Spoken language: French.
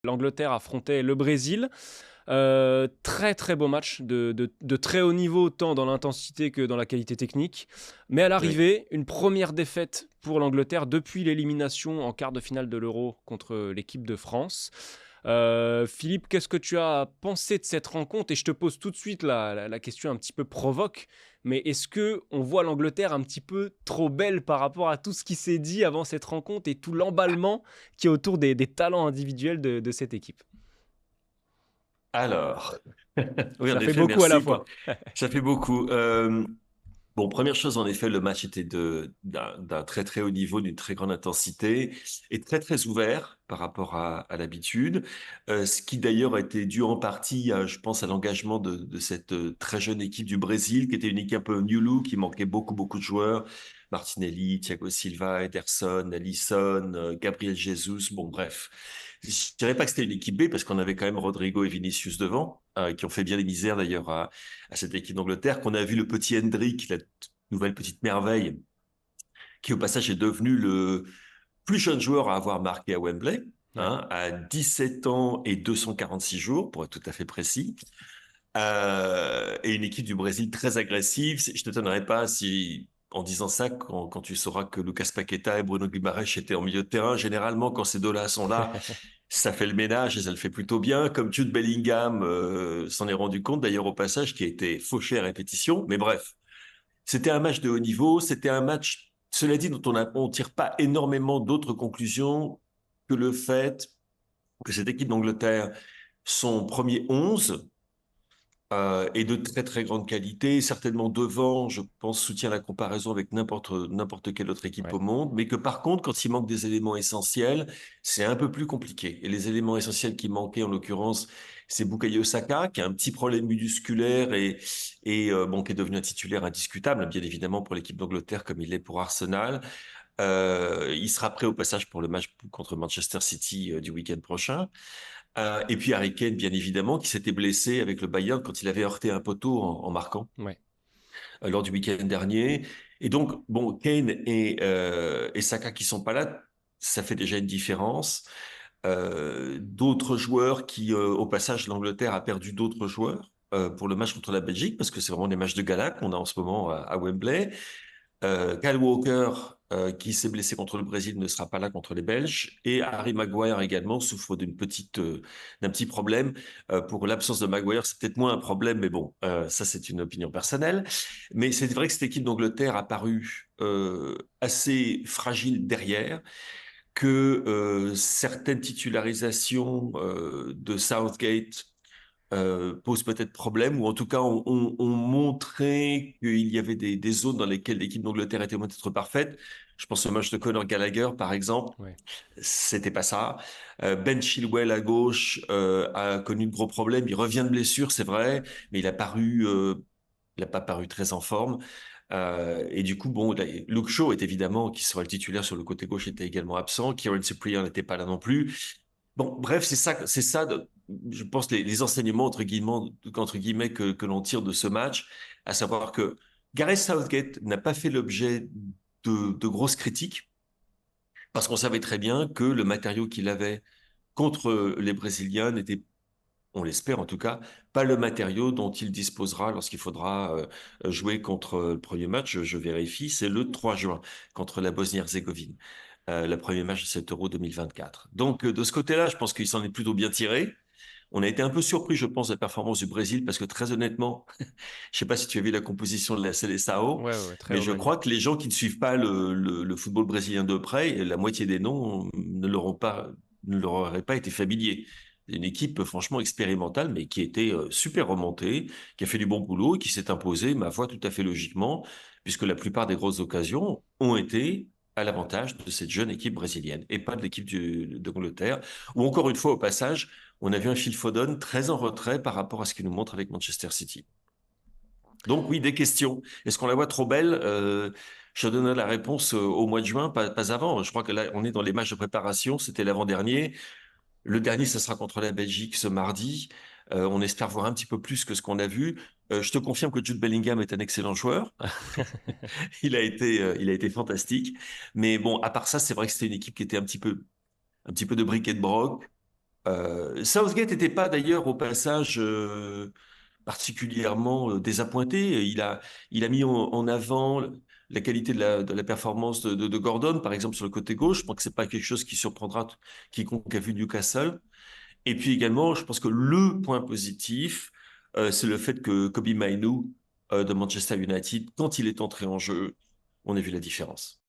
L'Angleterre affrontait le Brésil. Très très beau match de très haut niveau, tant dans l'intensité que dans la qualité technique. Mais à Oui. l'arrivée, une première défaite pour l'Angleterre depuis l'élimination en quart de finale de l'Euro contre l'équipe de France. Philippe, qu'est-ce que tu as pensé de cette rencontre? Et je te pose tout de suite la question un petit peu provoque, mais est-ce que on voit l'Angleterre un petit peu trop belle par rapport à tout ce qui s'est dit avant cette rencontre et tout l'emballement qui est autour des talents individuels de cette équipe? Alors, oui, en Ça fait effet, beaucoup à la merci pour... fois. Ça fait beaucoup. Bon, première chose, en effet, le match était d'un très très haut niveau, d'une très grande intensité et très très ouvert par rapport à l'habitude. Ce qui d'ailleurs a été dû en partie, je pense, à l'engagement de cette très jeune équipe du Brésil, qui était une équipe un peu new look, qui manquait beaucoup beaucoup de joueurs. Martinelli, Thiago Silva, Ederson, Alisson, Gabriel Jesus, bon bref. Je dirais pas que c'était une équipe B parce qu'on avait quand même Rodrigo et Vinicius devant, qui ont fait bien les misères d'ailleurs à cette équipe d'Angleterre, qu'on a vu le petit Hendrick, la nouvelle petite merveille, qui au passage est devenu le plus jeune joueur à avoir marqué à Wembley, Ouais. à 17 ans et 246 jours, pour être tout à fait précis. Et une équipe du Brésil très agressive. Je ne t'étonnerais pas si, en disant ça, quand tu sauras que Lucas Paqueta et Bruno Guimaraes étaient en milieu de terrain, généralement, quand ces deux-là sont là, ça fait le ménage et ça le fait plutôt bien. Comme Jude Bellingham s'en est rendu compte, d'ailleurs, au passage, qui a été fauché à répétition. Mais bref, c'était un match de haut niveau. C'était un match, cela dit, dont on tire pas énormément d'autres conclusions que le fait que cette équipe d'Angleterre, son premier 11, est de très très grande qualité, certainement devant, je pense, soutient la comparaison avec n'importe quelle autre équipe Ouais. au monde, mais que par contre, quand il manque des éléments essentiels, c'est un peu plus compliqué. Et les éléments essentiels qui manquaient, en l'occurrence, c'est Bukayo Saka, qui a un petit problème musculaire et bon, qui est devenu un titulaire indiscutable, bien évidemment, pour l'équipe d'Angleterre, comme il l'est pour Arsenal. Il sera prêt au passage pour le match contre Manchester City du week-end prochain. Et puis Harry Kane, bien évidemment, qui s'était blessé avec le Bayern quand il avait heurté un poteau en marquant Ouais. lors du week-end dernier. Et donc, bon, Kane et Saka qui sont pas là, ça fait déjà une différence. D'autres joueurs qui, au passage, l'Angleterre a perdu d'autres joueurs pour le match contre la Belgique, parce que c'est vraiment des matchs de gala qu'on a en ce moment à Wembley. Kyle Walker, qui s'est blessé contre le Brésil, ne sera pas là contre les Belges. Et Harry Maguire également souffre d'un petit problème. Pour l'absence de Maguire, c'est peut-être moins un problème, mais bon, ça c'est une opinion personnelle. Mais c'est vrai que cette équipe d'Angleterre a paru assez fragile derrière, que certaines titularisations de Southgate pose peut-être problème, ou en tout cas ont montré qu'il y avait des zones dans lesquelles l'équipe d'Angleterre était loin d'être parfaite. Je pense au match de Conor Gallagher, par exemple. Ouais. C'était pas ça. Ben Chilwell à gauche a connu de gros problèmes. Il revient de blessure, c'est vrai, mais il a pas paru très en forme. Et du coup, bon, Luke Shaw est évidemment, qui sera le titulaire sur le côté gauche, était également absent. Kieran Cyprien n'était pas là non plus. Bon, bref, c'est ça, je pense, les enseignements, entre guillemets que l'on tire de ce match, à savoir que Gareth Southgate n'a pas fait l'objet de grosses critiques, parce qu'on savait très bien que le matériau qu'il avait contre les Brésiliens n'était, on l'espère en tout cas, pas le matériau dont il disposera lorsqu'il faudra jouer contre le premier match, je vérifie, c'est le 3 juin, contre la Bosnie-Herzégovine, le premier match de cet Euro 2024. Donc, de ce côté-là, je pense qu'il s'en est plutôt bien tiré. On a été un peu surpris, je pense, de la performance du Brésil, parce que très honnêtement, je sais pas si tu as vu la composition de la Seleção, Ouais, ouais, très mais je remanié. crois que les gens qui ne suivent pas le football brésilien de près, la moitié des noms ne leur auraient pas été familiers. Une équipe franchement expérimentale, mais qui était super remontée, qui a fait du bon boulot et qui s'est imposée, ma foi, tout à fait logiquement, puisque la plupart des grosses occasions ont été à l'avantage de cette jeune équipe brésilienne et pas de l'équipe d'Angleterre, où encore une fois, au passage, on a vu un Phil Foden très en retrait par rapport à ce qu'il nous montre avec Manchester City. Donc oui, des questions. Est-ce qu'on la voit trop belle? Je te donnerai la réponse au mois de juin, pas avant. Je crois que là, on est dans les matchs de préparation. C'était l'avant-dernier. Le dernier, ce sera contre la Belgique ce mardi. On espère voir un petit peu plus que ce qu'on a vu. Je te confirme que Jude Bellingham est un excellent joueur. Il a été fantastique. Mais bon, à part ça, c'est vrai que c'était une équipe qui était un petit peu de briquet de broc. Southgate n'était pas d'ailleurs au passage particulièrement désappointé. Il a mis en avant la qualité de la performance de Gordon, par exemple sur le côté gauche. Je pense que c'est pas quelque chose qui surprendra quiconque a vu Newcastle. Et puis également, je pense que le point positif, c'est le fait que Kobe Mainoo de Manchester United, quand il est entré en jeu, on a vu la différence.